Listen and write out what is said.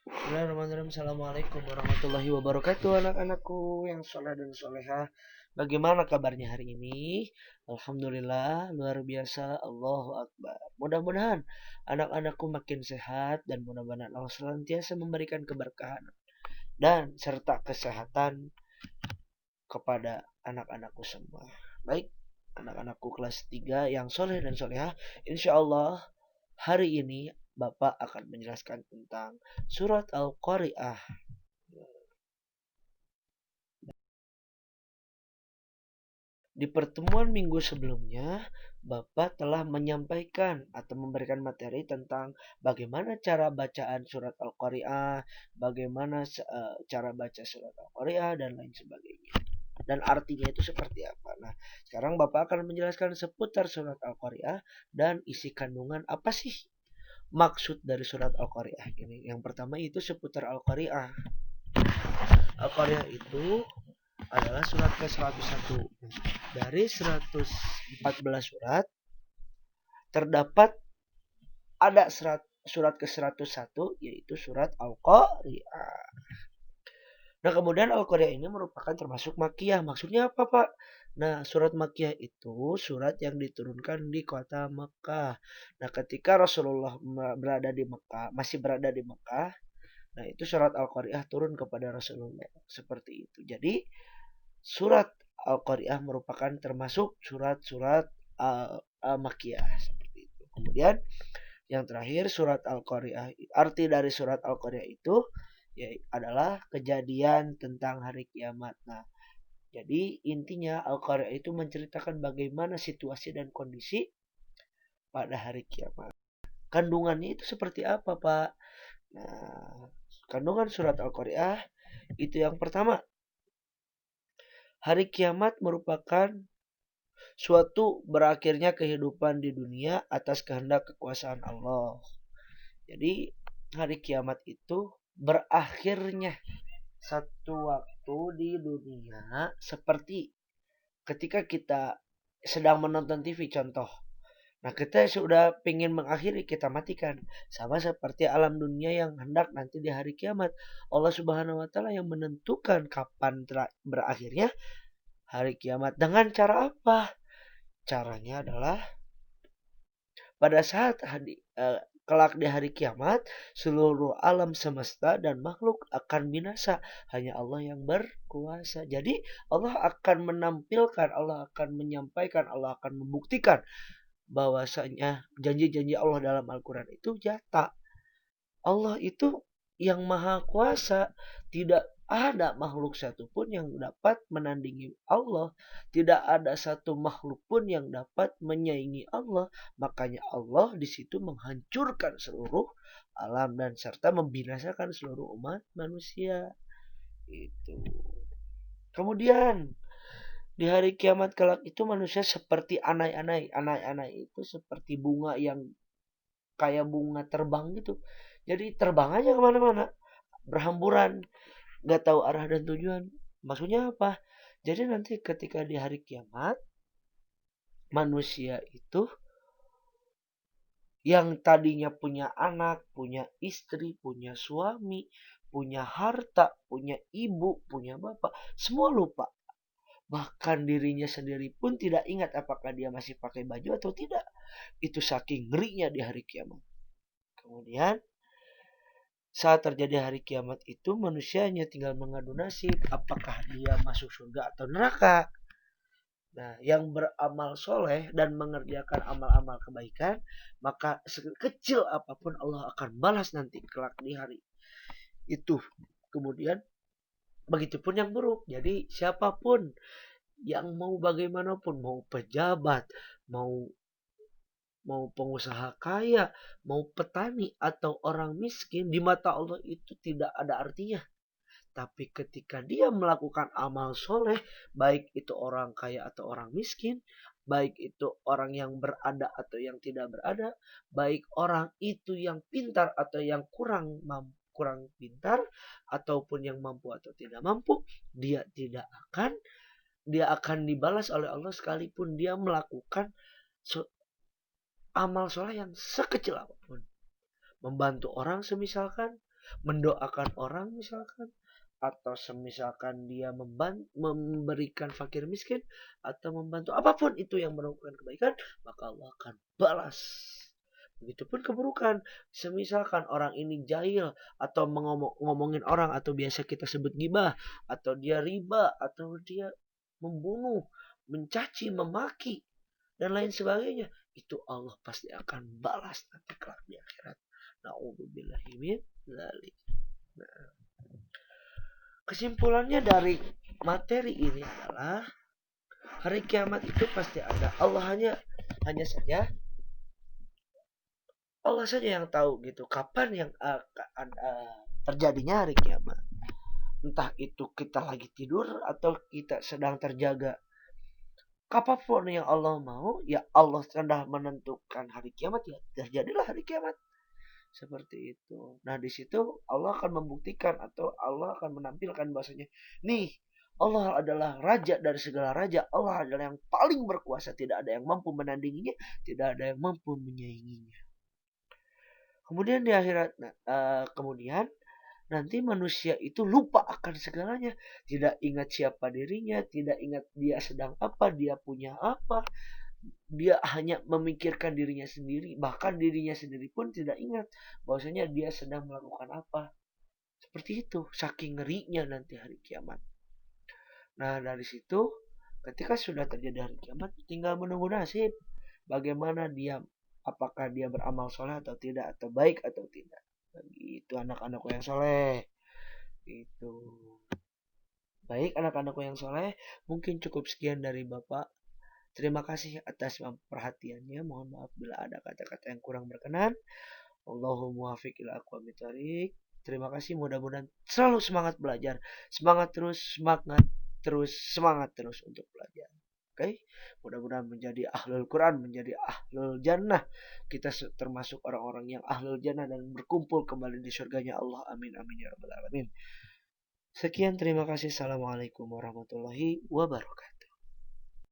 Bismillahirrahmanirrahim. Assalamualaikum warahmatullahi wabarakatuh, anak-anakku yang soleh dan soleha. Bagaimana kabarnya hari ini? Alhamdulillah, luar biasa. Allahu Akbar. Mudah-mudahan anak-anakku makin sehat dan mudah-mudahan Allah senantiasa memberikan keberkahan dan serta kesehatan kepada anak-anakku semua. Baik, anak-anakku kelas 3 yang soleh dan soleha, insya Allah hari ini Bapak akan menjelaskan tentang surat Al-Qari'ah. Di pertemuan minggu sebelumnya, Bapak telah menyampaikan atau memberikan materi tentang bagaimana cara bacaan surat Al-Qari'ah, bagaimana cara baca surat Al-Qari'ah, dan lain sebagainya. Dan artinya itu seperti apa. Nah, sekarang Bapak akan menjelaskan seputar surat Al-Qari'ah dan isi kandungan apa sih maksud dari surat Al-Qari'ah ini. Yang pertama itu seputar Al-Qari'ah. Al-Qari'ah itu adalah surat ke-101. Dari 114 surat, terdapat ada surat ke-101, yaitu surat Al-Qari'ah. Nah, kemudian Al-Qari'ah ini merupakan termasuk Makkiyah. Maksudnya apa, Pak? Nah, surat Makkiyah itu surat yang diturunkan di kota Mekah. Nah, ketika Rasulullah masih berada di Mekah, nah itu surat Al-Qari'ah turun kepada Rasulullah. Seperti itu. Jadi, surat Al-Qari'ah merupakan termasuk surat-surat Makkiyah seperti itu. Kemudian yang terakhir surat Al-Qari'ah, arti dari surat Al-Qari'ah itu ya adalah kejadian tentang hari kiamat. Nah, jadi intinya Al-Qari'ah itu menceritakan bagaimana situasi dan kondisi pada hari kiamat. Kandungannya itu seperti apa, Pak? Nah, kandungan surat Al-Qari'ah itu yang pertama, hari kiamat merupakan suatu berakhirnya kehidupan di dunia atas kehendak kekuasaan Allah. Jadi hari kiamat itu berakhirnya satu waktu di dunia seperti ketika kita sedang menonton TV contoh. Nah, kita sudah ingin mengakhiri, kita matikan. Sama seperti alam dunia yang hendak nanti di hari kiamat. Allah Subhanahu wa taala yang menentukan kapan berakhirnya hari kiamat. Dengan cara apa? Caranya adalah pada saat kelak di hari kiamat, seluruh alam semesta dan makhluk akan binasa. Hanya Allah yang berkuasa. Jadi Allah akan menampilkan, Allah akan menyampaikan, Allah akan membuktikan bahwasanya janji-janji Allah dalam Al-Quran itu nyata. Allah itu yang maha kuasa. Tidak ada makhluk satupun yang dapat menandingi Allah. Tidak ada satu makhluk pun yang dapat menyaingi Allah. Makanya Allah di situ menghancurkan seluruh alam dan serta membinasakan seluruh umat manusia. Itu. Kemudian di hari kiamat kelak itu manusia seperti anai-anai. Anai-anai itu seperti bunga yang kayak bunga terbang gitu. Jadi terbang aja kemana-mana, berhamburan, gak tahu arah dan tujuan. Maksudnya apa? Jadi nanti ketika di hari kiamat, manusia itu yang tadinya punya anak, punya istri, punya suami, punya harta, punya ibu, punya bapak, semua lupa. Bahkan dirinya sendiri pun tidak ingat apakah dia masih pakai baju atau tidak. Itu saking ngerinya di hari kiamat. Kemudian saat terjadi hari kiamat itu manusianya tinggal mengadu nasib apakah dia masuk surga atau neraka. Nah, yang beramal soleh dan mengerjakan amal-amal kebaikan, maka sekecil apapun Allah akan balas nanti kelak di hari itu. Kemudian begitupun yang buruk. Jadi siapapun yang mau bagaimanapun, mau pejabat, mau mau pengusaha kaya, mau petani atau orang miskin, di mata Allah itu tidak ada artinya. Tapi ketika dia melakukan amal soleh, baik itu orang kaya atau orang miskin, baik itu orang yang berada atau yang tidak berada, baik orang itu yang pintar atau yang kurang pintar, ataupun yang mampu atau tidak mampu, dia akan dibalas oleh Allah sekalipun dia melakukan amal soleh yang sekecil apapun. Membantu orang semisalkan, mendoakan orang misalkan, atau semisalkan dia memberikan fakir miskin, atau membantu apapun itu yang merupakan kebaikan, maka Allah akan balas. Begitupun keburukan, semisalkan orang ini jahil atau ngomongin orang, atau biasa kita sebut gibah, atau dia riba, atau dia membunuh, mencaci, memaki, dan lain sebagainya, itu Allah pasti akan balas nanti kelak di akhirat. Na'udzubillahi min dzalik. Nah, kesimpulannya dari materi ini adalah hari kiamat itu pasti ada. Hanya saja Allah saja yang tahu gitu kapan yang akan terjadinya hari kiamat. Entah itu kita lagi tidur atau kita sedang terjaga. Kapanpun yang Allah mau, ya Allah sudah menentukan hari kiamat, ya terjadilah hari kiamat. Seperti itu. Nah, di situ Allah akan membuktikan atau Allah akan menampilkan bahasanya, nih, Allah adalah raja dari segala raja. Allah adalah yang paling berkuasa. Tidak ada yang mampu menandinginya. Tidak ada yang mampu menyainginya. Kemudian di akhirat, kemudian nanti manusia itu lupa akan segalanya. Tidak ingat siapa dirinya. Tidak ingat dia sedang apa. Dia punya apa. Dia hanya memikirkan dirinya sendiri. Bahkan dirinya sendiri pun tidak ingat bahwasanya dia sedang melakukan apa. Seperti itu. Saking ngerinya nanti hari kiamat. Nah, dari situ ketika sudah terjadi hari kiamat, tinggal menunggu nasib. Bagaimana dia, apakah dia beramal soleh atau tidak, atau baik atau tidak. Itu anak-anakku yang soleh. Itu. Baik anak-anakku yang soleh, mungkin cukup sekian dari Bapak. Terima kasih atas perhatiannya. Mohon maaf bila ada kata-kata yang kurang berkenan. Allahumma muwaffiq ila aqwamit thoriq. Terima kasih, mudah-mudahan selalu semangat belajar. Semangat terus untuk belajar. Oke, mudah-mudahan menjadi ahlul Quran, menjadi ahlul jannah. Kita termasuk orang-orang yang ahlul jannah dan berkumpul kembali di surganya Allah. Amin amin ya rabbal alamin. Sekian, terima kasih. Assalamualaikum warahmatullahi wabarakatuh.